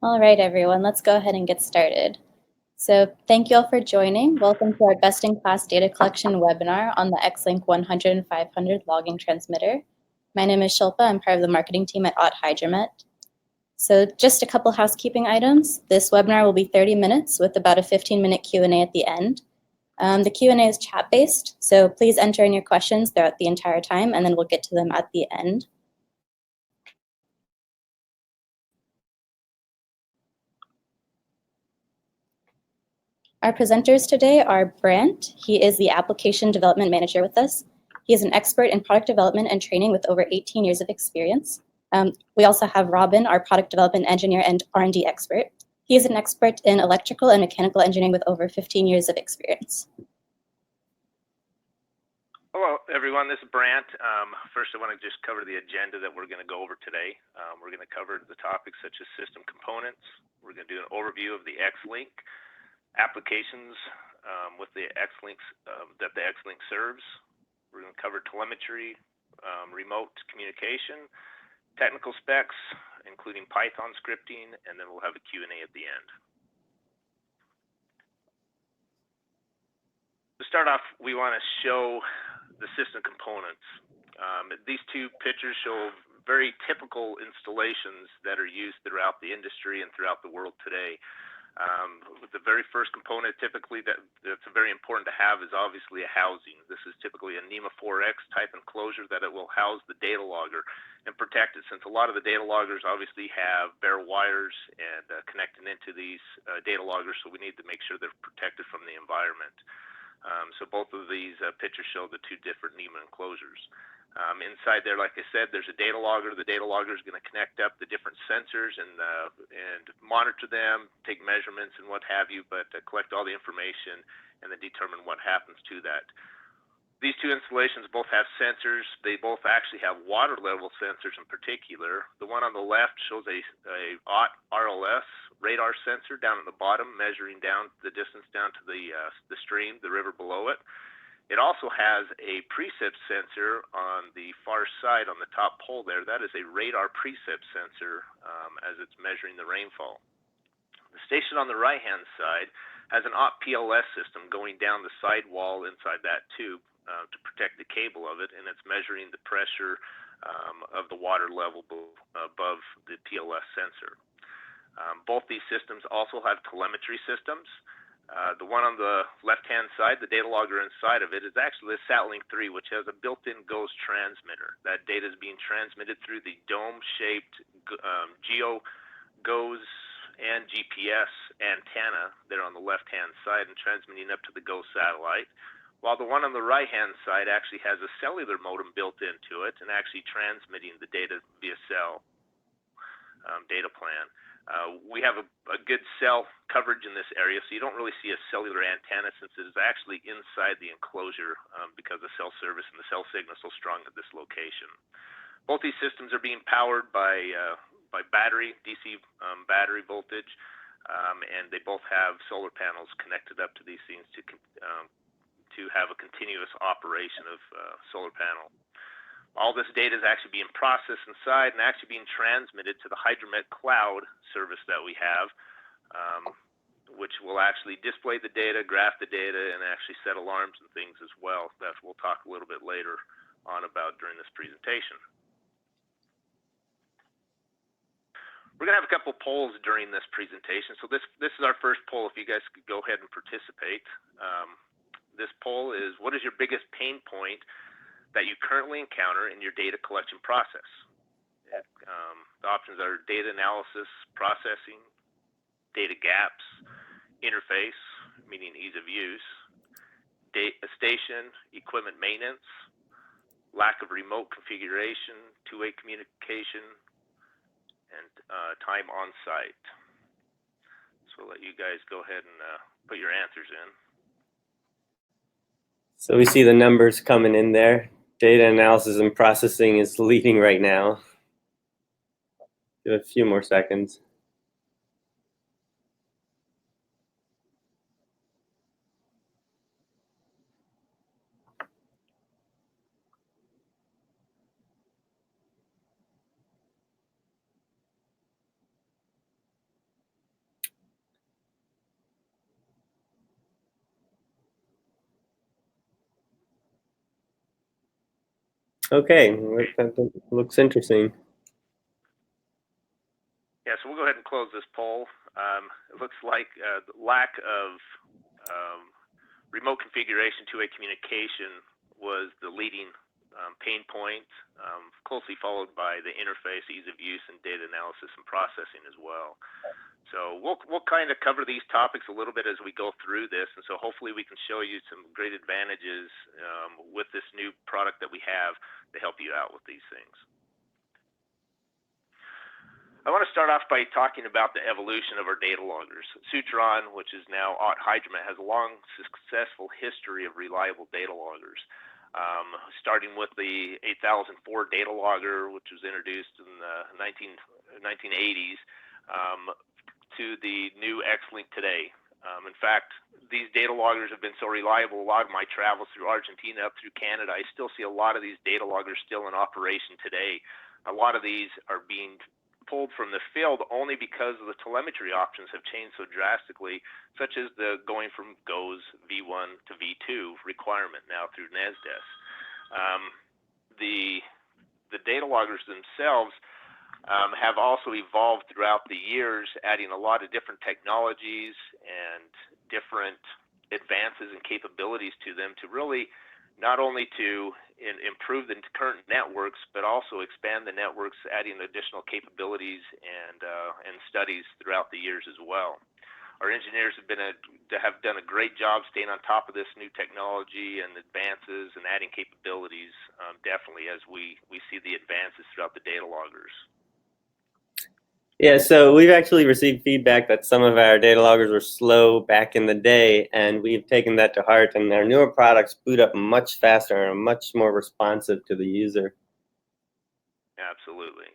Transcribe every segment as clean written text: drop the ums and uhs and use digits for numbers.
All right, everyone, let's go ahead and get started. So thank you all for joining. Welcome to our best-in-class data collection webinar on the XLink100 and 500 logging transmitter. My name is Shilpa. I'm part of the marketing team at OTT Hydromet. So just a couple housekeeping items. This webinar will be 30 minutes with about a 15-minute Q&A at the end. The Q&A is chat-based, so please enter in your questions throughout the entire time, and then we'll get to them at the end. Our presenters today are Brant. He is the Application Development Manager with us. He is an expert in product development and training with over 18 years of experience. We also have Robin, our Product Development Engineer and R&D expert. He is an expert in electrical and mechanical engineering with over 15 years of experience. Hello, everyone. This is Brant. First, I want to just cover the agenda that we're going to go over today. We're going to cover the topics such as system components. We're going to do an overview of the XLink, applications with the XLinks that the XLink serves. We're going to cover telemetry, remote communication, technical specs, including Python scripting, and then we'll have a Q&A at the end. To start off, we want to show the system components. These two pictures show very typical installations that are used throughout the industry and throughout the world today. The very first component typically that's very important to have is obviously a housing. This is typically a NEMA 4X type enclosure that it will house the data logger and protect it, since a lot of the data loggers obviously have bare wires and connecting into these data loggers, so we need to make sure they're protected from the environment. So both of these pictures show the two different NEMA enclosures. Inside there, like I said, there's a data logger. The data logger is going to connect up the different sensors and monitor them, take measurements and what have you, but collect all the information and then determine what happens to that. These two installations both have sensors. They both actually have water level sensors in particular. The one on the left shows a OTT RLS radar sensor down at the bottom, measuring down the distance down to the stream, the river below it. It also has a precip sensor on the far side on the top pole there. That is a radar precip sensor as it's measuring the rainfall. The station on the right-hand side has an OTT PLS system going down the side wall inside that tube to protect the cable of it, and it's measuring the pressure of the water level above the PLS sensor. Both these systems also have telemetry systems. The one on the left-hand side, the data logger inside of it, is actually the SUTRON, which has a built-in GOES transmitter. That data is being transmitted through the dome-shaped GEO-GOES and GPS antenna there on the left-hand side and transmitting up to the GOES satellite, while the one on the right-hand side actually has a cellular modem built into it and actually transmitting the data via cell data plan. We have a good cell coverage in this area, so you don't really see a cellular antenna since it is actually inside the enclosure because the cell service and the cell signal is so strong at this location. Both these systems are being powered by battery, DC battery voltage, and they both have solar panels connected up to these things to have a continuous operation of solar panel. All this data is actually being processed inside and actually being transmitted to the Hydromet cloud service that we have, which will actually display the data, graph the data, and actually set alarms and things as well that we'll talk a little bit later on about during this presentation. We're going to have a couple polls during this presentation. So this is our first poll. If you guys could go ahead and participate. This poll is, what is your biggest pain point that you currently encounter in your data collection process? The options are data analysis, processing, data gaps, interface, meaning ease of use, station, equipment maintenance, lack of remote configuration, two-way communication, and time on site. So I'll let you guys go ahead and put your answers in. So we see the numbers coming in there. Data analysis and processing is leading right now. Give it a few more seconds. Okay, that looks interesting. Yeah, so we'll go ahead and close this poll. It looks like the lack of remote configuration two-way communication was the leading pain point, closely followed by the interface, ease of use, and data analysis and processing as well. So we'll kind of cover these topics a little bit as we go through this, and so hopefully we can show you some great advantages with this new product that we have to help you out with these things. I want to start off by talking about the evolution of our data loggers. SUTRON, which is now OTT Hydromet, has a long, successful history of reliable data loggers, starting with the 8004 data logger, which was introduced in the 1980s, to the new XLink today. In fact, these data loggers have been so reliable. A lot of my travels through Argentina up through Canada, I still see a lot of these data loggers still in operation today. A lot of these are being pulled from the field only because of the telemetry options have changed so drastically, such as the going from GOES V1 to V2 requirement now through NESDES. The data loggers themselves have also evolved throughout the years, adding a lot of different technologies and different advances and capabilities to them to really not only to improve the current networks, but also expand the networks, adding additional capabilities and studies throughout the years as well. Our engineers have done a great job staying on top of this new technology and advances and adding capabilities, definitely as we see the advances throughout the data loggers. Yeah, so we've actually received feedback that some of our data loggers were slow back in the day, and we've taken that to heart, and our newer products boot up much faster and are much more responsive to the user. Absolutely.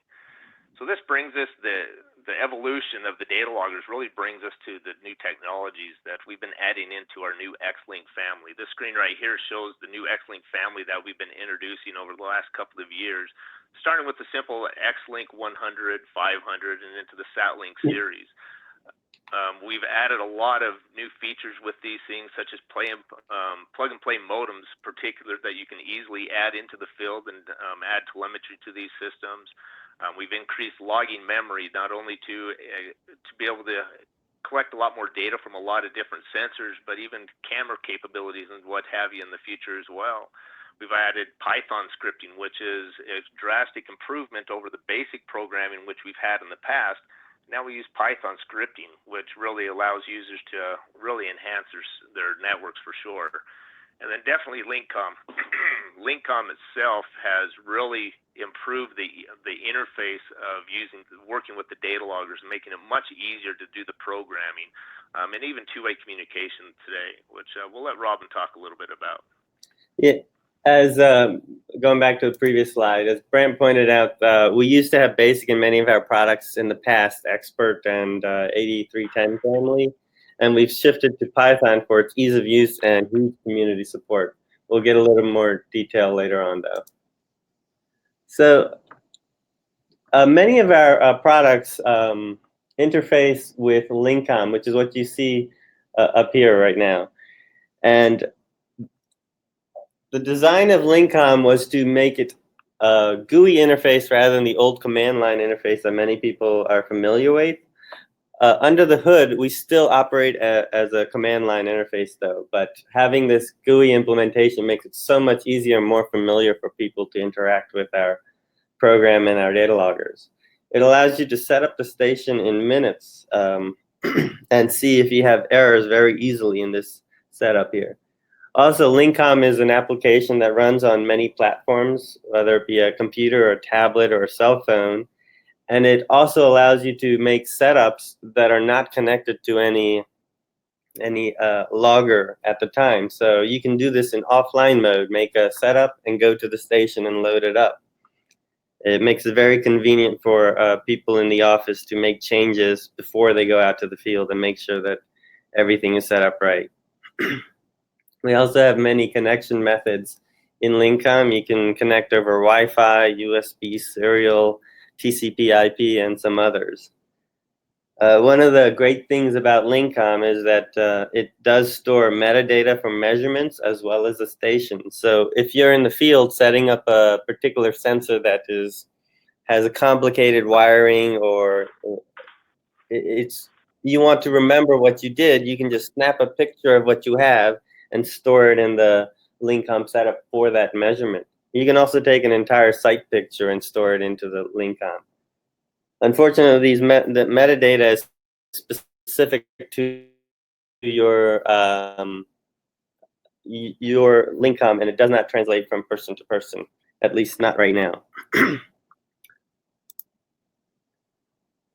So this brings us, the evolution of the data loggers really brings us to the new technologies that we've been adding into our new XLink family. This screen right here shows the new XLink family that we've been introducing over the last couple of years, starting with the simple XLink 100, 500, and into the SATLink series. We've added a lot of new features with these things, such as plug-and-play modems, particular that you can easily add into the field and add telemetry to these systems. We've increased logging memory, not only to be able to collect a lot more data from a lot of different sensors, but even camera capabilities and what have you in the future as well. We've added Python scripting, which is a drastic improvement over the basic programming which we've had in the past. Now we use Python scripting, which really allows users to really enhance their networks for sure. And then definitely LinkCom. LinkCom itself has really improved the interface of working with the data loggers, making it much easier to do the programming, and even two-way communication today, which we'll let Robin talk a little bit about. Yeah, as going back to the previous slide, as Brant pointed out, we used to have BASIC in many of our products in the past, Expert and 8310 family. And we've shifted to Python for its ease of use and huge community support. We'll get a little more detail later on, though. So many of our products interface with LinkCom, which is what you see up here right now. And the design of LinkCom was to make it a GUI interface rather than the old command line interface that many people are familiar with. Under the hood, we still operate as a command line interface, though, but having this GUI implementation makes it so much easier and more familiar for people to interact with our program and our data loggers. It allows you to set up the station in minutes and see if you have errors very easily in this setup here. Also, LinkCom is an application that runs on many platforms, whether it be a computer or a tablet or a cell phone. And it also allows you to make setups that are not connected to any logger at the time. So you can do this in offline mode, make a setup and go to the station and load it up. It makes it very convenient for people in the office to make changes before they go out to the field and make sure that everything is set up right. We also have many connection methods in LinkCom. You can connect over Wi-Fi, USB, serial, TCP/IP, and some others. One of the great things about LinkCom is that it does store metadata from measurements as well as the station. So if you're in the field setting up a particular sensor that has a complicated wiring, or you want to remember what you did, you can just snap a picture of what you have and store it in the LinkCom setup for that measurement. You can also take an entire site picture and store it into the LinkCom. Unfortunately, the metadata is specific to your LinkCom, and it does not translate from person to person, at least not right now.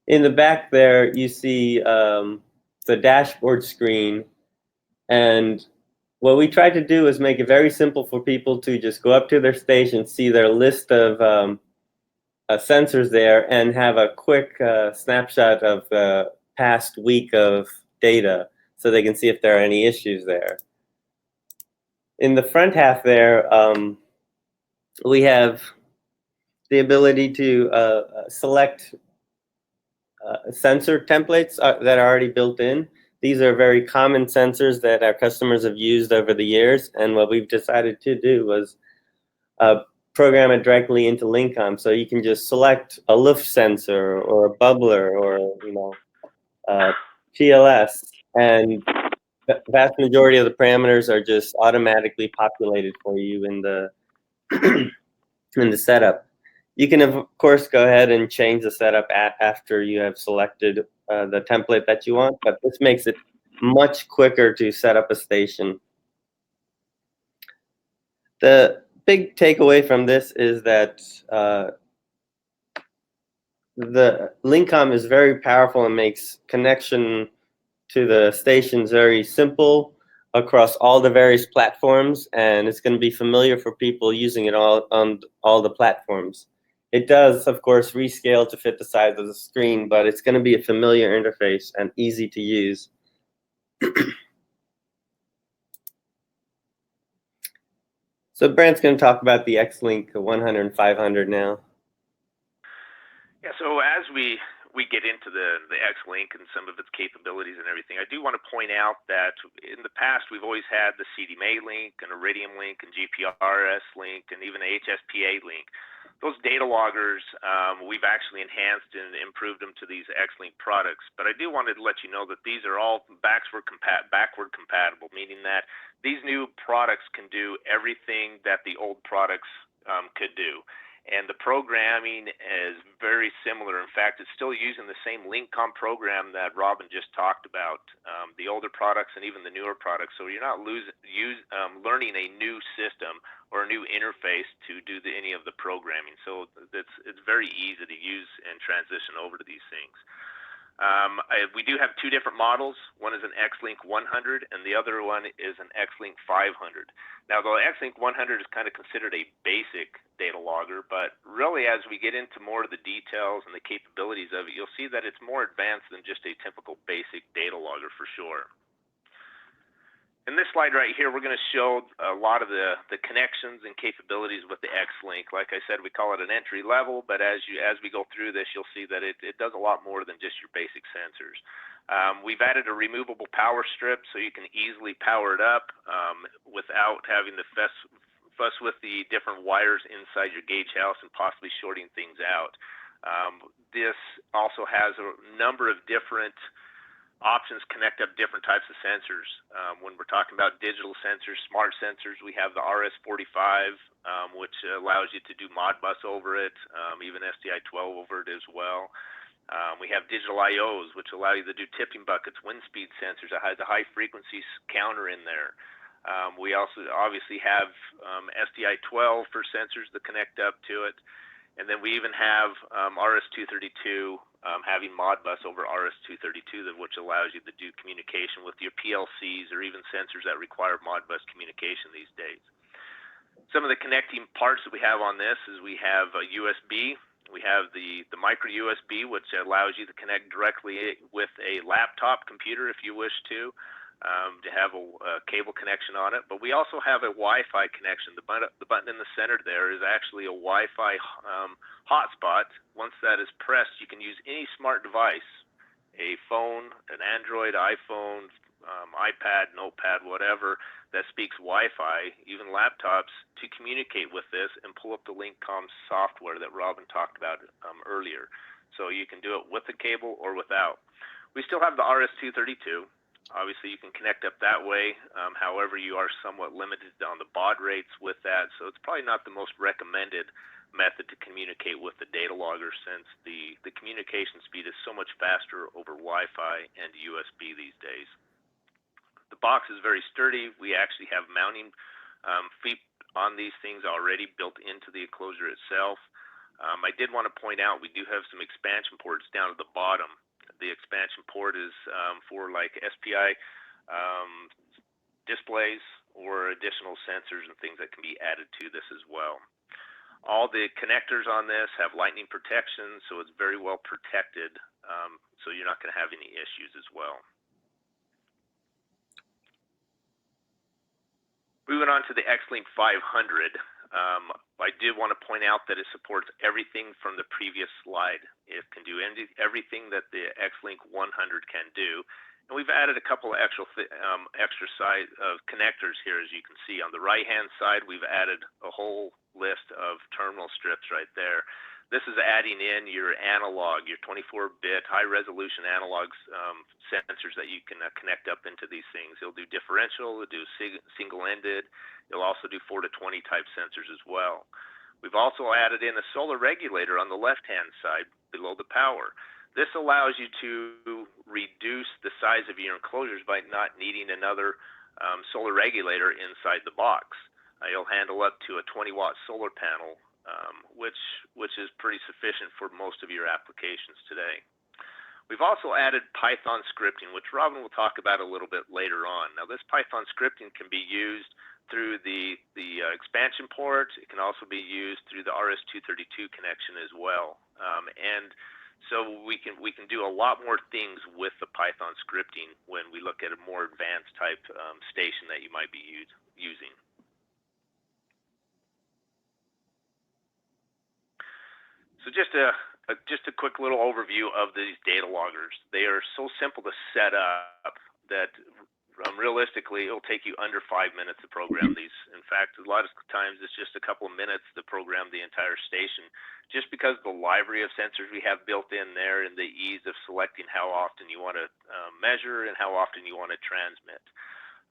In the back there, you see the dashboard screen, and what we tried to do is make it very simple for people to just go up to their station, see their list of sensors there, and have a quick snapshot of the past week of data so they can see if there are any issues there. In the front half there, we have the ability to select sensor templates that are already built in. These are very common sensors that our customers have used over the years, and what we've decided to do was program it directly into LinkCom, so you can just select a lift sensor or a bubbler or PLS, and the vast majority of the parameters are just automatically populated for you in the in the setup. You can of course go ahead and change the setup after you have selected the template that you want, but this makes it much quicker to set up a station. The big takeaway from this is that the LinkCom is very powerful and makes connection to the stations very simple across all the various platforms, and it's going to be familiar for people using it all on all the platforms. It does, of course, rescale to fit the size of the screen, but it's going to be a familiar interface and easy to use. So Brant's going to talk about the XLink 100 and 500 now. Yeah, so as we get into the XLink and some of its capabilities and everything, I do want to point out that in the past we've always had the CDMA link and Iridium link and GPRS link and even the HSPA link. Those data loggers, we've actually enhanced and improved them to these XLink products. But I do want to let you know that these are all backward compatible, meaning that these new products can do everything that the old products could do. And the programming is very similar. In fact, it's still using the same LinkCom program that Robin just talked about, the older products and even the newer products. So you're not learning a new system or a new interface to do any of the programming. So it's very easy to use and transition over to these things. We do have two different models. One is an XLink100 and the other one is an XLink500. Now the XLink100 is kind of considered a basic data logger, but really as we get into more of the details and the capabilities of it, you'll see that it's more advanced than just a typical basic data logger for sure. In this slide right here, we're going to show a lot of the connections and capabilities with the XLink. Like I said, we call it an entry level, but as we go through this, you'll see that it does a lot more than just your basic sensors. We've added a removable power strip so you can easily power it up without having to fuss with the different wires inside your gauge house and possibly shorting things out. This also has a number of different options connect up different types of sensors. When we're talking about digital sensors, smart sensors, we have the RS-45, which allows you to do Modbus over it, even SDI-12 over it as well. We have digital IOs, which allow you to do tipping buckets, wind speed sensors. It has a high frequency counter in there. We also obviously have SDI-12 for sensors that connect up to it. And then we even have RS-232 having Modbus over RS-232, which allows you to do communication with your PLCs or even sensors that require Modbus communication these days. Some of the connecting parts that we have on this is we have a USB. We have the micro USB, which allows you to connect directly with a laptop computer if you wish to have a cable connection on it. But we also have a Wi-Fi connection. The button in the center there is actually a Wi-Fi hotspot. Once that is pressed, you can use any smart device a phone, an Android, iPhone, iPad, notepad, whatever, that speaks Wi-Fi, even laptops, to communicate with this and pull up the LinkCom software that Robin talked about earlier. So you can do it with the cable or without. We still have the RS-232. Obviously, you can connect up that way. However, you are somewhat limited on the baud rates with that, so it's probably not the most recommended method to communicate with the data logger, since the communication speed is so much faster over Wi-Fi and USB these days. The box is very sturdy. We actually have mounting feet on these things already built into the enclosure itself. I did want to point out we do have some expansion ports down at the bottom. The expansion port is for like SPI displays or additional sensors and things that can be added to this as well. All the connectors on this have lightning protection, so it's very well protected, so you're not going to have any issues as well. Moving on to the XLink100, I did want to point out that it supports everything from the previous slide. It can do everything that the XLink100 can do. And we've added a couple of extra size of connectors here, as you can see. On the right-hand side, we've added a whole list of terminal strips right there. This is adding in your analog, your 24-bit high-resolution analog sensors that you can connect up into these things. It'll do differential, it'll do single-ended. It'll also do 4 to 20 type sensors as well. We've also added in a solar regulator on the left-hand side below the power. This allows you to reduce the size of your enclosures by not needing another solar regulator inside the box. You'll handle up to a 20-watt solar panel, which is pretty sufficient for most of your applications today. We've also added Python scripting, which Robin will talk about a little bit later on. Now, this Python scripting can be used through the expansion port. It can also be used through the RS-232 connection as well. And so we can do a lot more things with the Python scripting when we look at a more advanced type station that you might be using. So just a quick little overview of these data loggers. They are so simple to set up that realistically it'll take you under 5 minutes to program these. In fact, a lot of times it's just a couple of minutes to program the entire station, just because of the library of sensors we have built in there and the ease of selecting how often you want to measure and how often you want to transmit.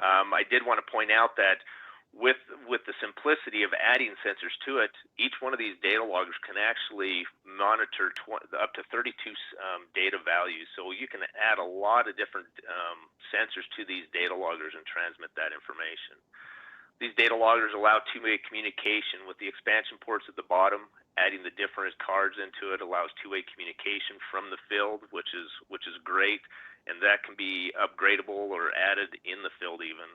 I did want to point out that with the simplicity of adding sensors to it, each one of these data loggers can actually monitor up to 32 data values. So you can add a lot of different sensors to these data loggers and transmit that information. These data loggers allow two-way communication with the expansion ports at the bottom. Adding the different cards into it allows two-way communication from the field, which is great, and that can be upgradable or added in the field even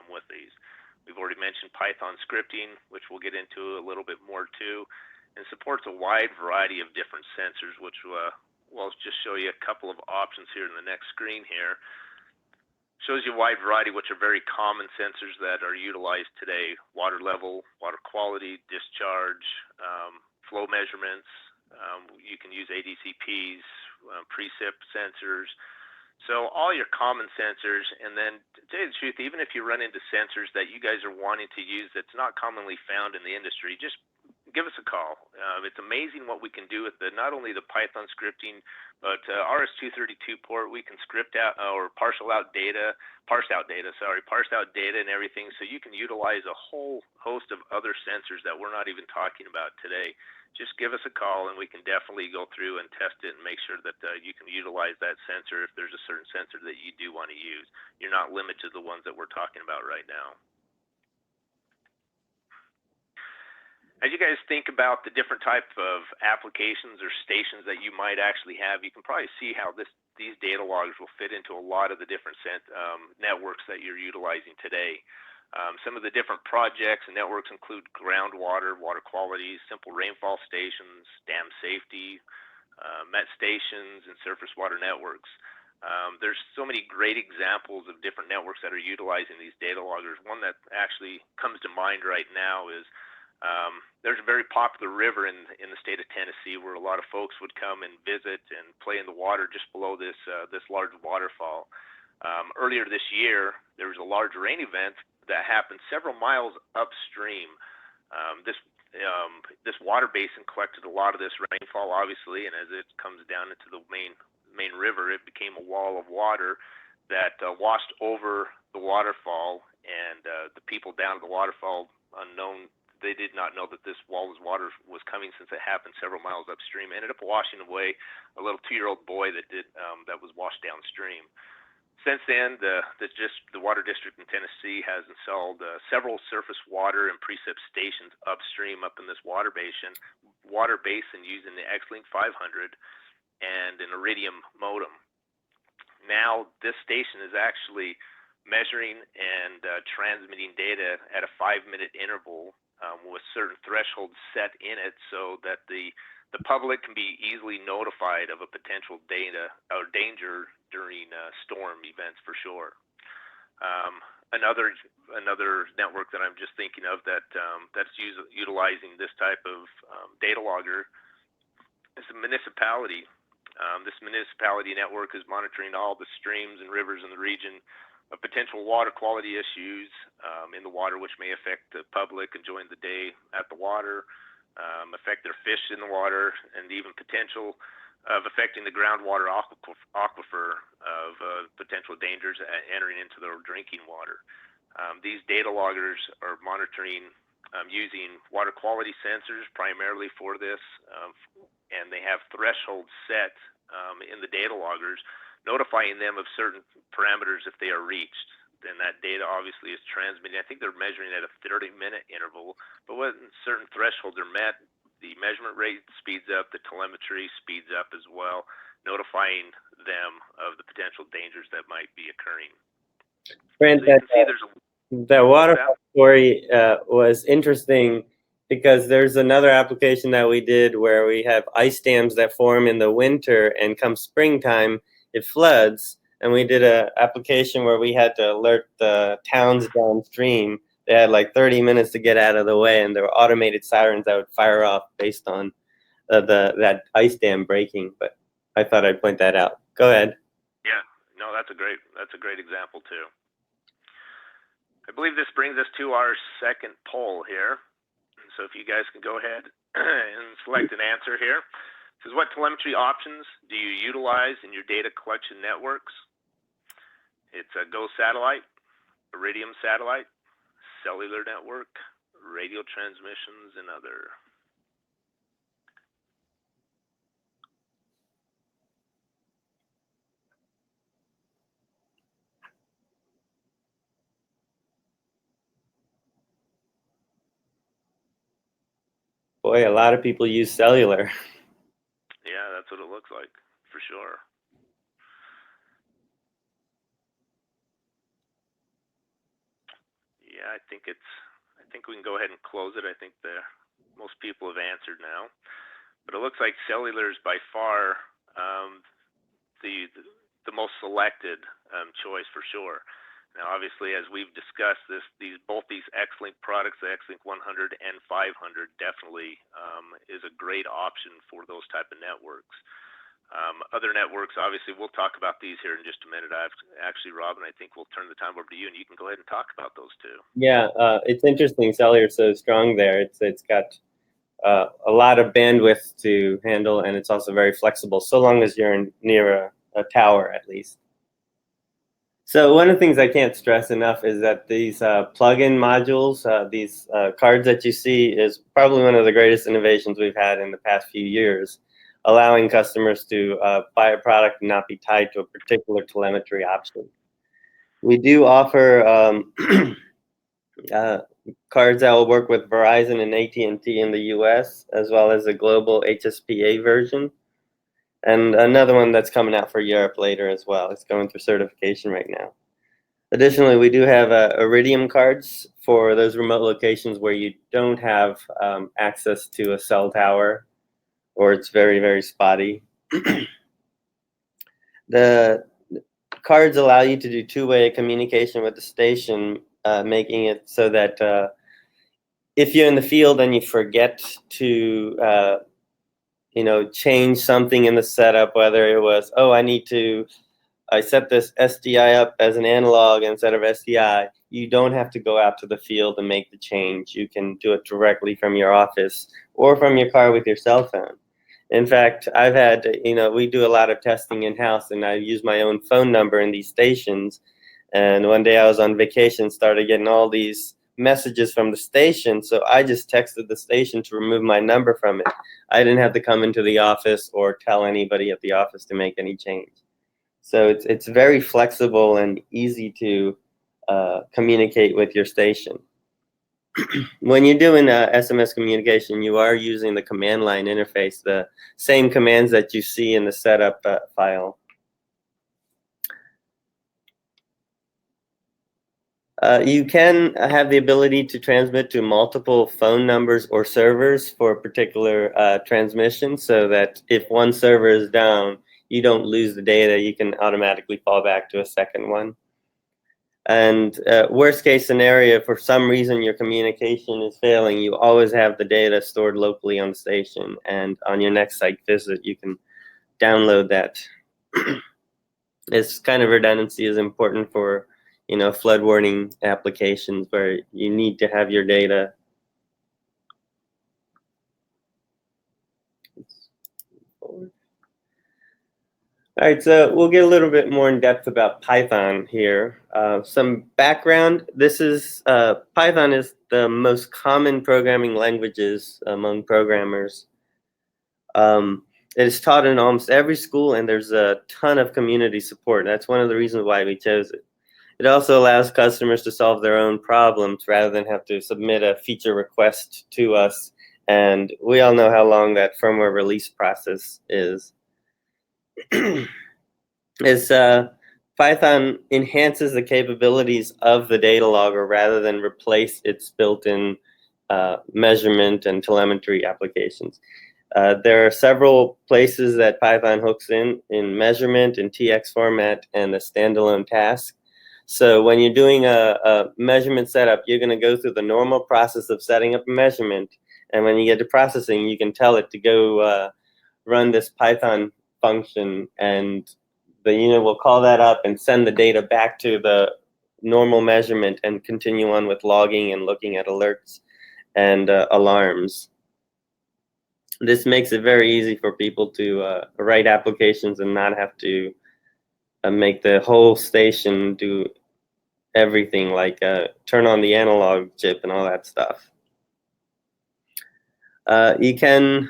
with these. We've already mentioned Python scripting, which we'll get into a little bit more too, and supports a wide variety of different sensors, which we'll just show you a couple of options here in the next screen here. Shows you a wide variety, which are very common sensors that are utilized today: water level, water quality, discharge, flow measurements. You can use ADCPs, precip sensors. So all your common sensors, and then to tell you the truth, even if you run into sensors that you guys are wanting to use that's not commonly found in the industry, just give us a call. It's amazing what we can do with not only the Python scripting, but RS-232 port. We can script out or parse out data and everything, so you can utilize a whole host of other sensors that we're not even talking about today. Just give us a call and we can definitely go through and test it and make sure that you can utilize that sensor if there's a certain sensor that you do want to use. You're not limited to the ones that we're talking about right now. As you guys think about the different type of applications or stations that you might actually have, you can probably see how these data loggers will fit into a lot of the different networks that you're utilizing today. Some of the different projects and networks include groundwater, water quality, simple rainfall stations, dam safety, met stations, and surface water networks. There's so many great examples of different networks that are utilizing these data loggers. One that actually comes to mind right now is There's a very popular river in the state of Tennessee where a lot of folks would come and visit and play in the water just below this large waterfall. Earlier this year, there was a large rain event that happened several miles upstream. This water basin collected a lot of this rainfall, obviously, and as it comes down into the main river, it became a wall of water that washed over the waterfall, and the people down at the waterfall, unknown, they did not know that this wall of water was coming since it happened several miles upstream. Ended up washing away a little 2-year-old boy that was washed downstream. Since then, the Water District in Tennessee has installed several surface water and precip stations upstream up in this water basin using the XLink100 and an Iridium modem. Now, this station is actually measuring and transmitting data at a 5-minute interval with certain thresholds set in it so that the public can be easily notified of a potential danger during storm events for sure. Another network that I'm just thinking of that's utilizing this type of data logger is a municipality. This municipality network is monitoring all the streams and rivers in the region of potential water quality issues in the water, which may affect the public enjoying the day at the water, affect their fish in the water, and even potential of affecting the groundwater aquifer of potential dangers entering into their drinking water. These data loggers are monitoring using water quality sensors primarily for this, and they have thresholds set in the data loggers, notifying them of certain parameters if they are reached. Then that data obviously is transmitting. I think they're measuring at a 30-minute interval, but when certain thresholds are met, the measurement rate speeds up, the telemetry speeds up as well, notifying them of the potential dangers that might be occurring. Brent, that waterfall story was interesting because there's another application that we did where we have ice dams that form in the winter, and come springtime, it floods. And we did an application where we had to alert the towns downstream. They had like 30 minutes to get out of the way, and there were automated sirens that would fire off based on that ice dam breaking. But I thought I'd point that out. Go ahead. Yeah, no, that's a great example too. I believe this brings us to our second poll here. So if you guys can go ahead and select an answer here. It says, what telemetry options do you utilize in your data collection networks? It's a Go satellite, Iridium satellite, cellular network, radio transmissions, and other. Boy, a lot of people use cellular. Yeah, that's what it looks like, for sure. Yeah, I think we can go ahead and close it. I think most people have answered now. But it looks like cellular is by far the most selected choice for sure. Now, obviously, as we've discussed, both these XLink products, the XLink100 and 500, definitely is a great option for those type of networks. Other networks, obviously, we'll talk about these here in just a minute. Actually, Robin, I think we'll turn the time over to you, and you can go ahead and talk about those two. Yeah, it's interesting. Cellular is so strong there. It's got a lot of bandwidth to handle, and it's also very flexible, so long as you're near a tower, at least. So one of the things I can't stress enough is that these plug-in modules, these cards that you see, is probably one of the greatest innovations we've had in the past few years, allowing customers to buy a product and not be tied to a particular telemetry option. We do offer cards that will work with Verizon and AT&T in the US, as well as a global HSPA version. And another one that's coming out for Europe later as well. It's going through certification right now. Additionally, we do have Iridium cards for those remote locations where you don't have access to a cell tower, or it's very, very spotty. The cards allow you to do two-way communication with the station, making it so that if you're in the field and you forget to change something in the setup, whether it was, oh, I set this SDI up as an analog instead of SDI, you don't have to go out to the field and make the change. You can do it directly from your office or from your car with your cell phone. In fact, I've had, we do a lot of testing in-house, and I use my own phone number in these stations. And one day I was on vacation, started getting all these messages from the station, so I just texted the station to remove my number from it. I didn't have to come into the office or tell anybody at the office to make any change. So it's very flexible and easy to communicate with your station. When you're doing SMS communication, you are using the command line interface, the same commands that you see in the setup file. You can have the ability to transmit to multiple phone numbers or servers for a particular transmission, so that if one server is down, you don't lose the data. You can automatically fall back to a second one. And worst case scenario, for some reason your communication is failing, you always have the data stored locally on the station, and on your next site visit you can download that. This kind of redundancy is important for flood warning applications where you need to have your data. All right, so we'll get a little bit more in depth about Python here. Some background: Python is the most common programming languages among programmers. It is taught in almost every school, and there's a ton of community support. That's one of the reasons why we chose it. It also allows customers to solve their own problems rather than have to submit a feature request to us. And we all know how long that firmware release process is. Python enhances the capabilities of the data logger rather than replace its built-in measurement and telemetry applications. There are several places that Python hooks in measurement, in TX format, and a standalone task. So when you're doing a measurement setup, you're going to go through the normal process of setting up a measurement. And when you get to processing, you can tell it to go run this Python function, and the unit will call that up and send the data back to the normal measurement and continue on with logging and looking at alerts and alarms. This makes it very easy for people to write applications and not have to make the whole station do everything, like turn on the analog chip and all that stuff. You can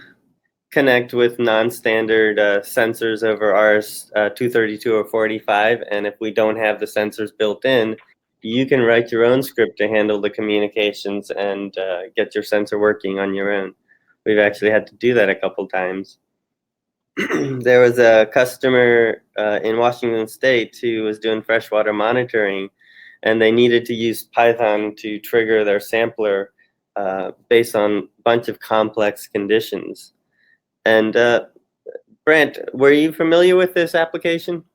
connect with non-standard sensors over RS-232 or 45, and if we don't have the sensors built in, you can write your own script to handle the communications and get your sensor working on your own. We've actually had to do that a couple times. There was a customer in Washington State who was doing freshwater monitoring, and they needed to use Python to trigger their sampler based on a bunch of complex conditions. And Brent, were you familiar with this application?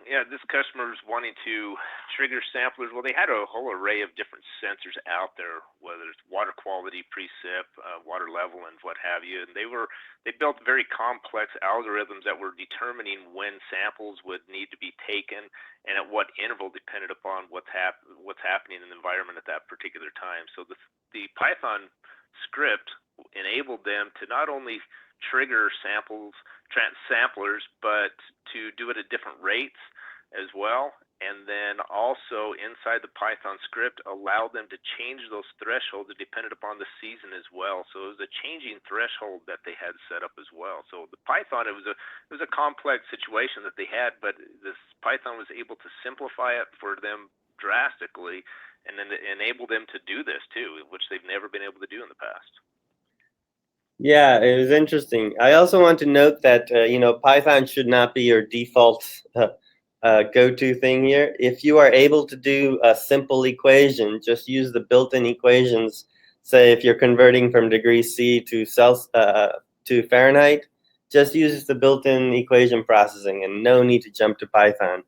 Yeah, this customer was wanting to trigger samplers. Well, they had a whole array of different sensors out there, whether it's water quality, precip, water level, and what have you. And they built very complex algorithms that were determining when samples would need to be taken and at what interval, depended upon what's happening in the environment at that particular time. So the Python script enabled them to not only trigger samplers, but to do it at different rates as well. And then also inside the Python script allowed them to change those thresholds dependent upon the season as well. So it was a changing threshold that they had set up as well. So the Python, it was a complex situation that they had, but this Python was able to simplify it for them drastically, and then enable them to do this too, which they've never been able to do in the past. Yeah, it was interesting. I also want to note that Python should not be your default go-to thing here. If you are able to do a simple equation, just use the built-in equations. Say if you're converting from degrees C to Fahrenheit, just use the built-in equation processing, and no need to jump to Python.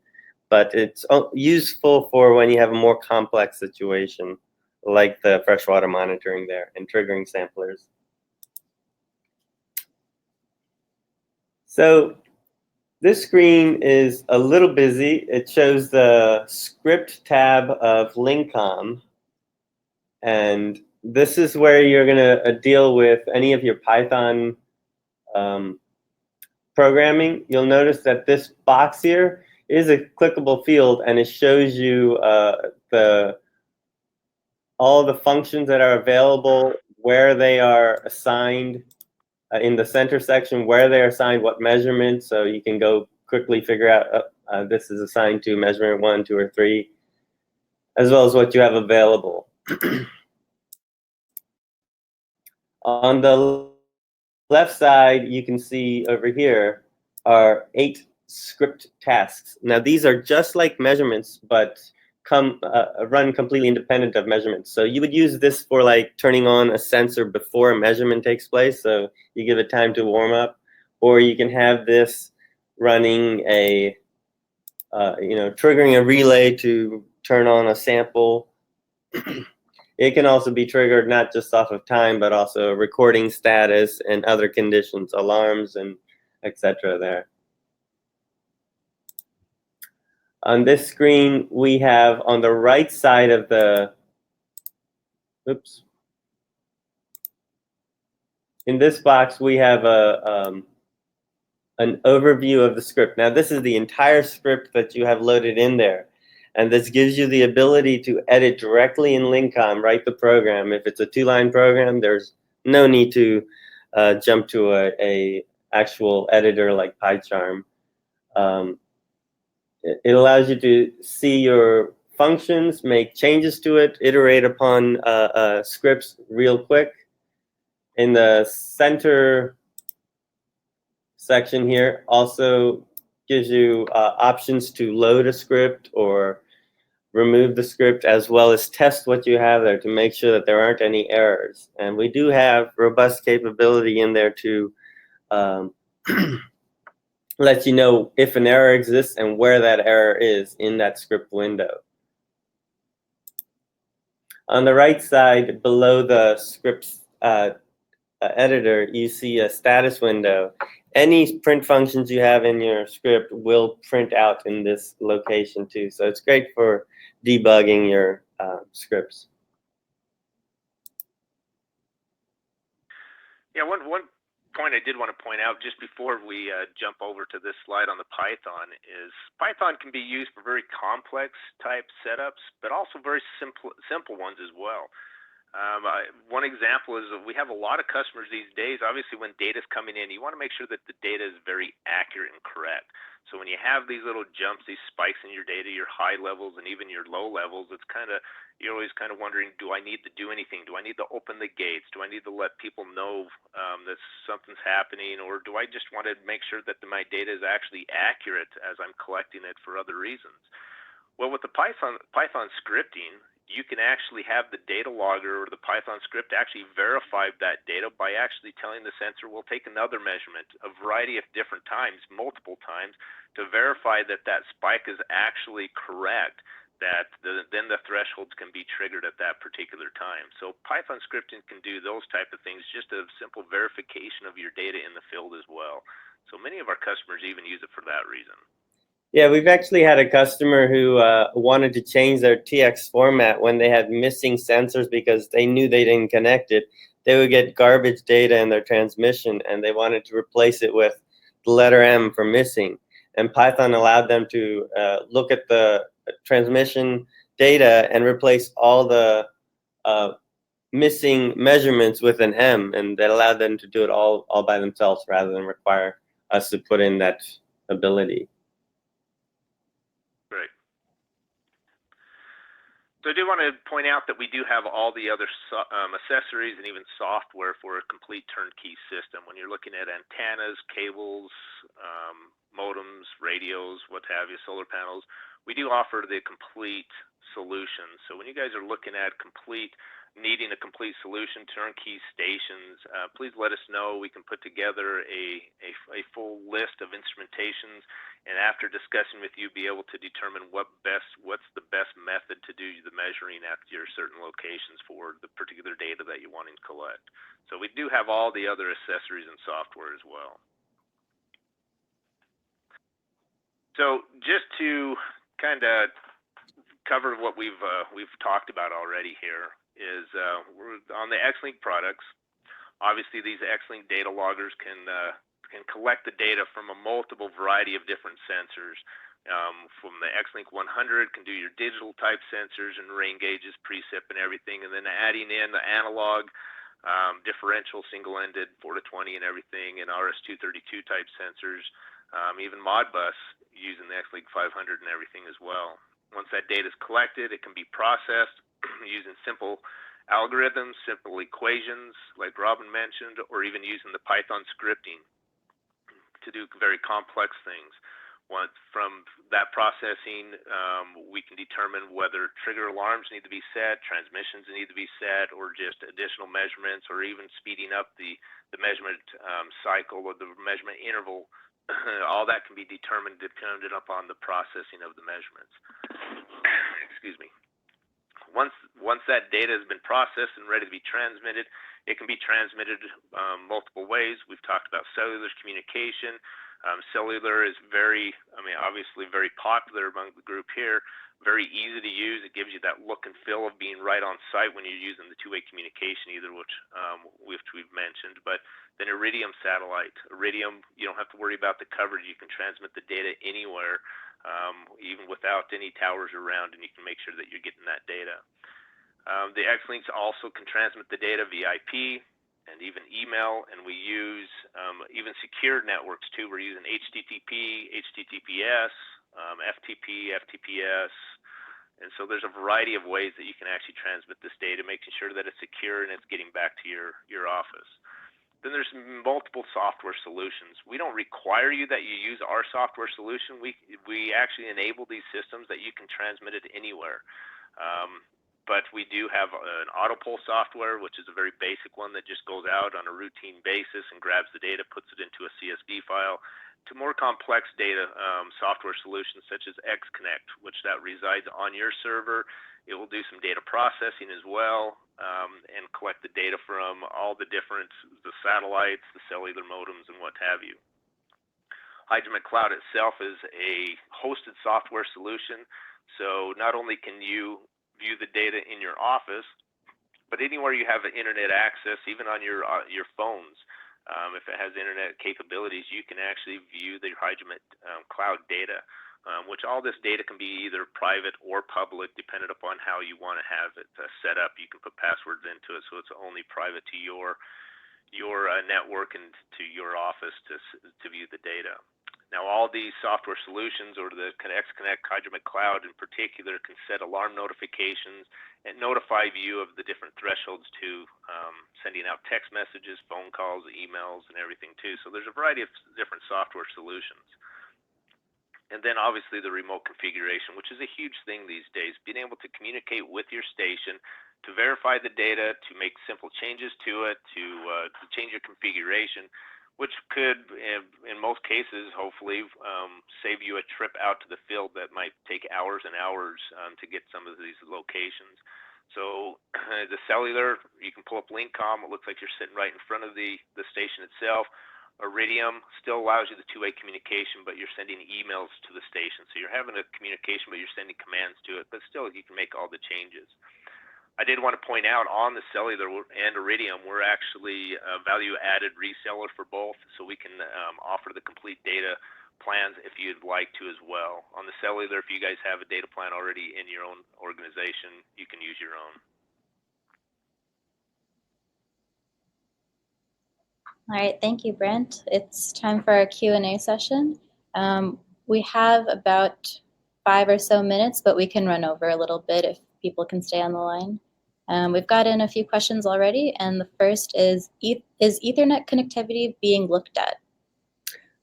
But it's useful for when you have a more complex situation, like the freshwater monitoring there and triggering samplers. So this screen is a little busy. It shows the script tab of LinkCom, and this is where you're going to deal with any of your Python programming. You'll notice that this box here is a clickable field, and it shows you all the functions that are available, where they are assigned, in the center section, where they are assigned, what measurements, so you can go quickly figure out this is assigned to measurement 1, 2, or 3, as well as what you have available. On the left side, you can see over here are 8 script tasks. Now these are just like measurements, but run completely independent of measurements. So you would use this for like turning on a sensor before a measurement takes place, so you give it time to warm up, or you can have this running a triggering a relay to turn on a sample. It can also be triggered not just off of time, but also recording status and other conditions, alarms, and etc. there. On this screen, we have on the right side of the, oops. In this box, we have an overview of the script. Now, this is the entire script that you have loaded in there. And this gives you the ability to edit directly in LinkCom, write the program. If it's a 2-line program, there's no need to jump to a actual editor like PyCharm. It allows you to see your functions, make changes to it, iterate upon scripts real quick. In the center section here also gives you options to load a script or remove the script, as well as test what you have there to make sure that there aren't any errors. And we do have robust capability in there to let you know if an error exists and where that error is in that script window. On the right side, below the scripts editor, you see a status window. Any print functions you have in your script will print out in this location too. So it's great for debugging your scripts. Yeah, one point I did want to point out just before we jump over to this slide on the Python is Python can be used for very complex type setups, but also very simple ones as well. One example is that we have a lot of customers these days. Obviously, when data is coming in, you want to make sure that the data is very accurate and correct. So when you have these little jumps, these spikes in your data, your high levels and even your low levels, it's you're always kind of wondering, do I need to do anything? Do I need to open the gates? Do I need to let people know that something's happening? Or do I just want to make sure that my data is actually accurate as I'm collecting it for other reasons? Well, with the Python scripting, you can actually have the data logger or the Python script actually verify that data by actually telling the sensor, we'll take another measurement a variety of different times, multiple times, to verify that that spike is actually correct, that then the thresholds can be triggered at that particular time. So Python scripting can do those type of things, just a simple verification of your data in the field as well. So many of our customers even use it for that reason. Yeah, we've actually had a customer who wanted to change their TX format when they had missing sensors because they knew they didn't connect it. They would get garbage data in their transmission, and they wanted to replace it with the letter M for missing. And Python allowed them to look at the transmission data and replace all the missing measurements with an M, and that allowed them to do it all by themselves rather than require us to put in that ability. Right. So I do want to point out that we do have all the other accessories and even software for a complete turnkey system. When you're looking at antennas, cables, modems, radios, what have you, solar panels, we do offer the complete solution. So when you guys are looking at complete, needing a complete solution, turnkey stations, please let us know. We can put together a full list of instrumentations, and after discussing with you, be able to determine what's the best method to do the measuring at your certain locations for the particular data that you're wanting to collect. So we do have all the other accessories and software as well. So just to kind of cover what we've talked about already here is we're on the XLink products. Obviously, these XLink data loggers can collect the data from a multiple variety of different sensors. From the XLink100, can do your digital type sensors and rain gauges, precip, and everything, and then adding in the analog, differential, single-ended, 4 to 20, and everything, and RS-232 type sensors, even Modbus using the XLink500 and everything as well. Once that data is collected, it can be processed using simple algorithms, simple equations, like Robin mentioned, or even using the Python scripting to do very complex things. Once from that processing, we can determine whether trigger alarms need to be set, transmissions need to be set, or just additional measurements, or even speeding up the measurement cycle or the measurement interval. All that can be determined depending upon the processing of the measurements. Excuse me. Once that data has been processed and ready to be transmitted, it can be transmitted multiple ways. We've talked about cellular communication. Cellular is obviously very popular among the group here. Very easy to use. It gives you that look and feel of being right on site when you're using the two-way communication, which we've mentioned. But then Iridium satellite. Iridium, you don't have to worry about the coverage. You can transmit the data anywhere, even without any towers around, and you can make sure that you're getting that data. The XLinks also can transmit the data via IP and even email, and we use even secure networks too. We're using HTTP, HTTPS, FTP, FTPS, and so there's a variety of ways that you can actually transmit this data, making sure that it's secure and it's getting back to your office. Then there's multiple software solutions. We don't require you that you use our software solution. We actually enable these systems that you can transmit it anywhere. But we do have an autopull software, which is a very basic one that just goes out on a routine basis and grabs the data, puts it into a CSV file, to more complex data software solutions such as XConnect, which that resides on your server. It will do some data processing as well and collect the data from all the satellites, the cellular modems, and what have you. Hydromet Cloud itself is a hosted software solution, so not only can you view the data in your office, but anywhere you have internet access, even on your phones, if it has internet capabilities, you can actually view the Hydromet Cloud data, which all this data can be either private or public, depending upon how you want to have it set up. You can put passwords into it, so it's only private to your network and to your office to view the data. Now, all these software solutions, or the XConnect Hydromet Cloud in particular, can set alarm notifications and notify you of the different thresholds to sending out text messages, phone calls, emails, and everything too. So there's a variety of different software solutions. And then obviously the remote configuration, which is a huge thing these days, being able to communicate with your station, to verify the data, to make simple changes to it, to change your configuration, which could, in most cases, hopefully save you a trip out to the field that might take hours and hours to get some of these locations. So the cellular, you can pull up LinkCom. It looks like you're sitting right in front of the station itself. Iridium still allows you the two-way communication, but you're sending emails to the station. So you're having a communication, but you're sending commands to it. But still, you can make all the changes. I did want to point out on the cellular and Iridium, we're actually a value-added reseller for both, so we can offer the complete data plans if you'd like to as well. On the cellular, if you guys have a data plan already in your own organization, you can use your own. All right, thank you, Brent. It's time for our Q&A session. We have about 5 or so minutes, but we can run over a little bit if people can stay on the line. We've got in a few questions already, and the first is Ethernet connectivity being looked at?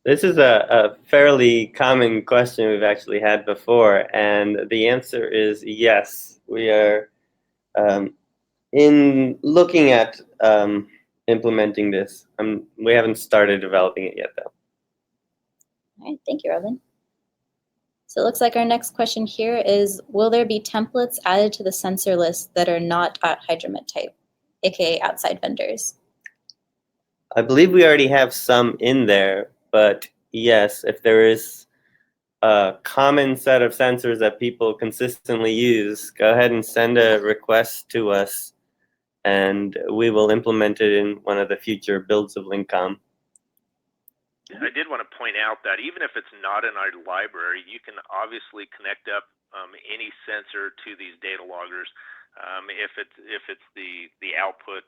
This is a fairly common question we've actually had before, and the answer is yes. We are in looking at implementing this. We haven't started developing it yet, though. All right, thank you, Robin. So it looks like our next question here is, will there be templates added to the sensor list that are not at Hydromet type, aka outside vendors? I believe we already have some in there, but yes, if there is a common set of sensors that people consistently use, go ahead and send a request to us, and we will implement it in one of the future builds of LinkCom. I did want to point out that even if it's not in our library, you can obviously connect up any sensor to these data loggers. If it's the output,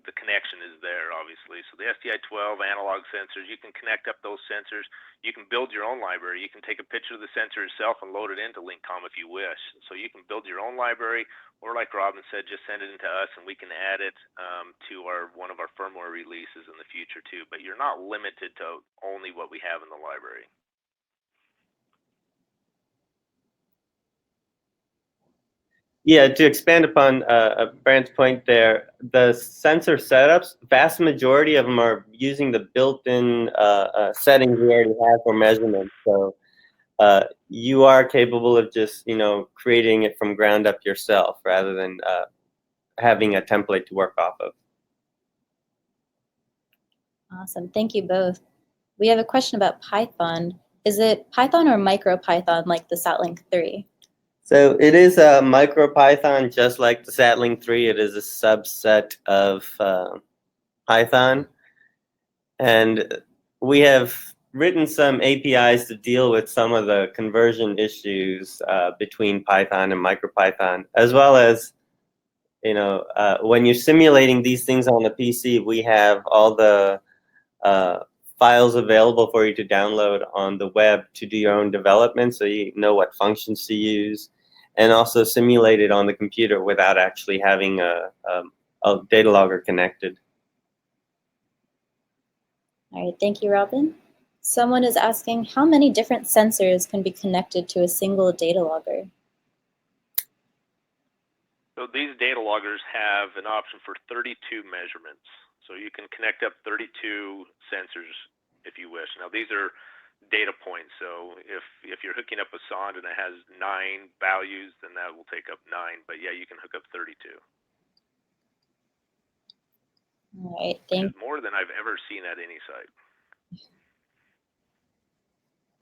the connection is there, obviously. So the STI-12 analog sensors, you can connect up those sensors. You can build your own library. You can take a picture of the sensor itself and load it into LinkCom if you wish. So you can build your own library, or like Robin said, just send it into us and we can add it to one of our firmware releases in the future too. But you're not limited to only what we have in the library. Yeah, to expand upon Brandt's point there, the sensor setups, vast majority of them are using the built-in settings we already have for measurement. So you are capable of just, creating it from ground up yourself rather than having a template to work off of. Awesome, thank you both. We have a question about Python. Is it Python or MicroPython like the SATLink 3? So it is a MicroPython, just like the SATLink 3. It is a subset of Python. And we have written some APIs to deal with some of the conversion issues between Python and MicroPython, as well as, when you're simulating these things on the PC, we have all the files available for you to download on the web to do your own development, so you know what functions to use, and also simulate it on the computer without actually having a data logger connected. All right, thank you, Robin. Someone is asking, how many different sensors can be connected to a single data logger? So these data loggers have an option for 32 measurements. So you can connect up 32 sensors if you wish. Now these are data points. So if you're hooking up a sonde and it has 9 values, then that will take up 9. But yeah, you can hook up 32. All right, thank you. More than I've ever seen at any site.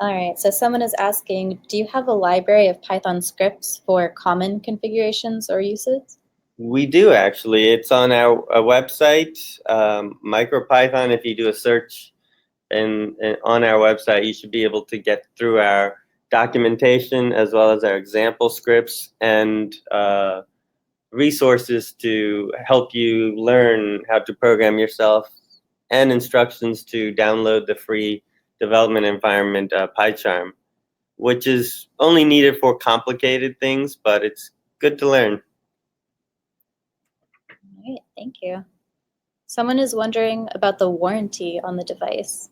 All right, so someone is asking, do you have a library of Python scripts for common configurations or uses? We do, actually. It's on our website, MicroPython. If you do a search on our website, you should be able to get through our documentation as well as our example scripts and resources to help you learn how to program yourself, and instructions to download the free development environment PyCharm, which is only needed for complicated things, but it's good to learn. All right, thank you. Someone is wondering about the warranty on the device.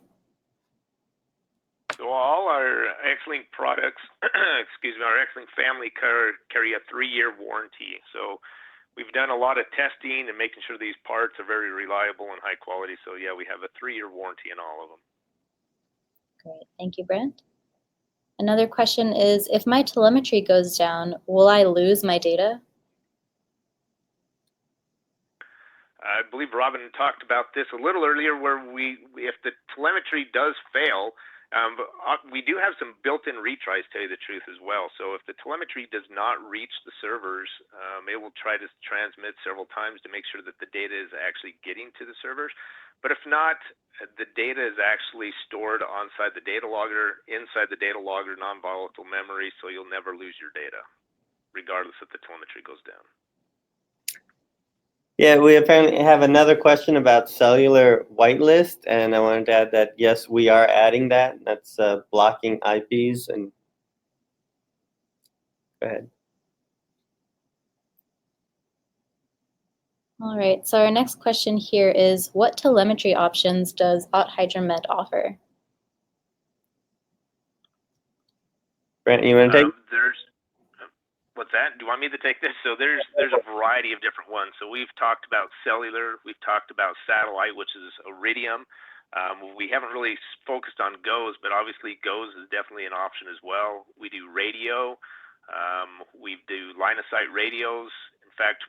So all our XLink products, our XLink family carry a 3-year warranty. So we've done a lot of testing and making sure these parts are very reliable and high quality. So yeah, we have a 3-year warranty in all of them. Great, thank you, Brent. Another question is, if my telemetry goes down, will I lose my data? I believe Robin talked about this a little earlier, where if the telemetry does fail, we do have some built-in retries, to tell you the truth, as well. So if the telemetry does not reach the servers, it will try to transmit several times to make sure that the data is actually getting to the servers. But if not, the data is actually stored inside the data logger, non-volatile memory, so you'll never lose your data, regardless if the telemetry goes down. Yeah, we apparently have another question about cellular whitelist, and I wanted to add that, yes, we are adding that. That's blocking IPs. And go ahead. All right, so our next question here is, what telemetry options does OTT Hydromet offer? Brent, you want to take? What's that? Do you want me to take this? So there's a variety of different ones. So we've talked about cellular, we've talked about satellite, which is Iridium. We haven't really focused on GOES, but obviously GOES is definitely an option as well. We do radio, we do line of sight radios. In fact,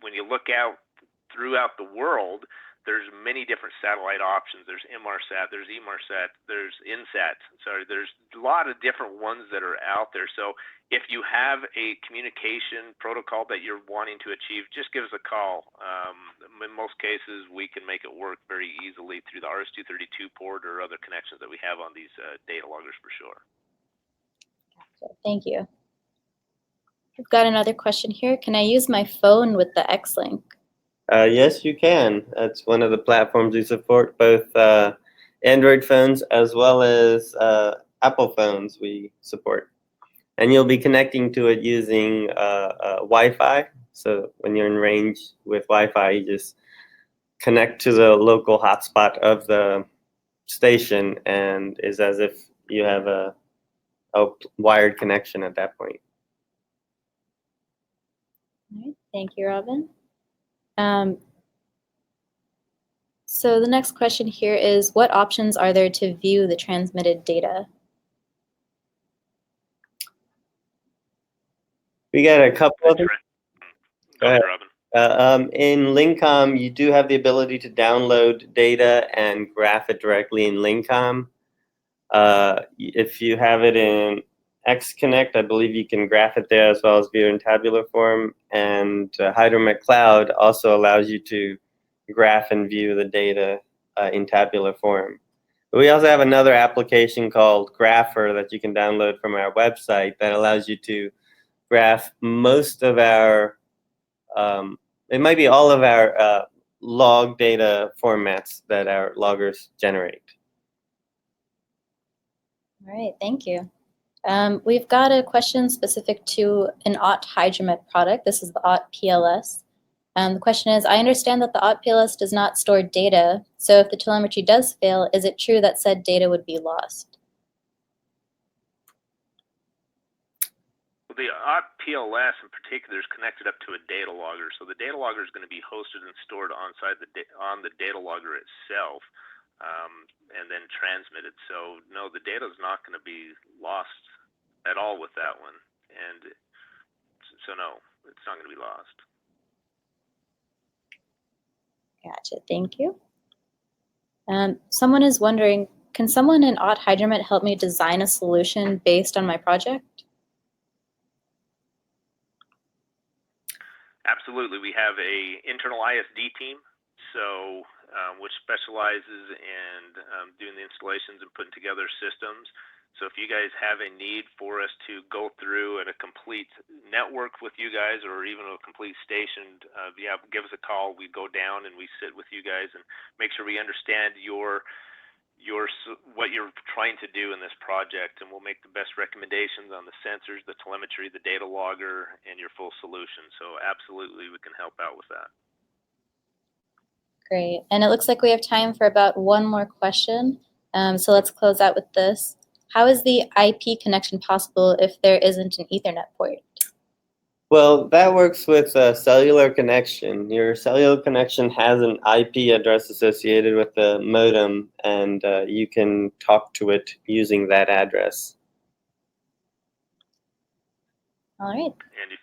when you look out throughout the world, there's many different satellite options. There's Inmarsat, there's Emarsat, there's INSAT. Sorry, there's a lot of different ones that are out there. So if you have a communication protocol that you're wanting to achieve, just give us a call. In most cases, we can make it work very easily through the RS-232 port or other connections that we have on these data loggers for sure. Gotcha. Thank you. We've got another question here. Can I use my phone with the XLink? Yes, you can. That's one of the platforms we support, both Android phones as well as Apple phones we support. And you'll be connecting to it using Wi-Fi. So when you're in range with Wi-Fi, you just connect to the local hotspot of the station, and it's as if you have a wired connection at that point. All right. Thank you, Robin. So the next question here is, what options are there to view the transmitted data? We got a couple of them. Go ahead, Robin. In LinkCom, you do have the ability to download data and graph it directly in LinkCom. If you have it in XConnect, I believe you can graph it there as well as view it in tabular form. And Hydromet Cloud also allows you to graph and view the data in tabular form. But we also have another application called Grapher that you can download from our website that allows you to graph most of our, it might be all of our log data formats that our loggers generate. All right, thank you. We've got a question specific to an OTT Hydromet product. This is the OTT PLS. The question is, I understand that the OTT PLS does not store data, so if the telemetry does fail, is it true that said data would be lost? Well, the OTT PLS in particular is connected up to a data logger, so the data logger is going to be hosted and stored on the data logger itself, and then transmitted. So no, the data is not going to be lost at all with that one, and so no, it's not going to be lost. Gotcha, thank you. Someone is wondering, can someone in OTT Hydromet help me design a solution based on my project? Absolutely, we have a internal ISD team, so which specializes in doing the installations and putting together systems. So if you guys have a need for us to go through a complete network with you guys, or even a complete station, yeah, give us a call. We go down and we sit with you guys and make sure we understand what you're trying to do in this project, and we'll make the best recommendations on the sensors, the telemetry, the data logger, and your full solution. So absolutely, we can help out with that. Great, and it looks like we have time for about one more question. So let's close out with this. How is the IP connection possible if there isn't an Ethernet port? Well, that works with a cellular connection. Your cellular connection has an IP address associated with the modem, and you can talk to it using that address. All right. And if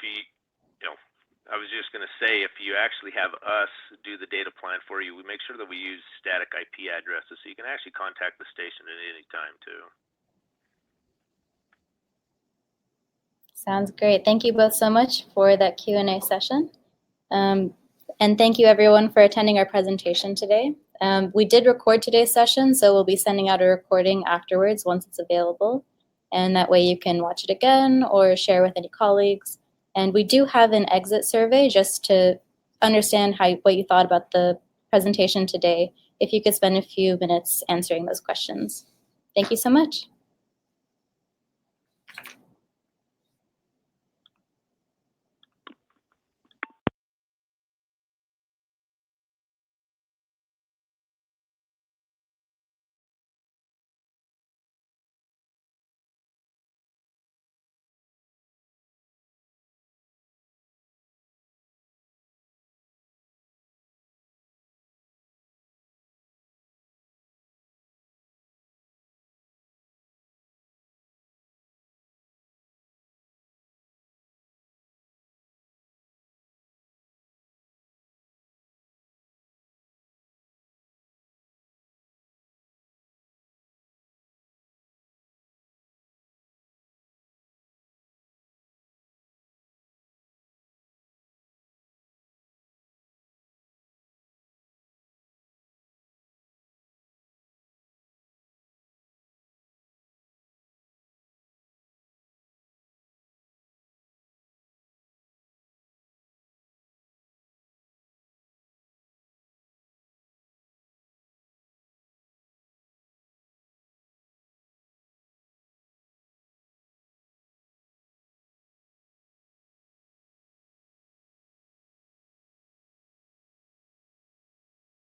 I was just going to say, if you actually have us do the data plan for you, we make sure that we use static IP addresses, so you can actually contact the station at any time too. Sounds great. Thank you both so much for that Q&A session. And thank you everyone for attending our presentation today. We did record today's session, so we'll be sending out a recording afterwards once it's available. And that way you can watch it again or share with any colleagues. And we do have an exit survey just to understand what you thought about the presentation today, if you could spend a few minutes answering those questions. Thank you so much.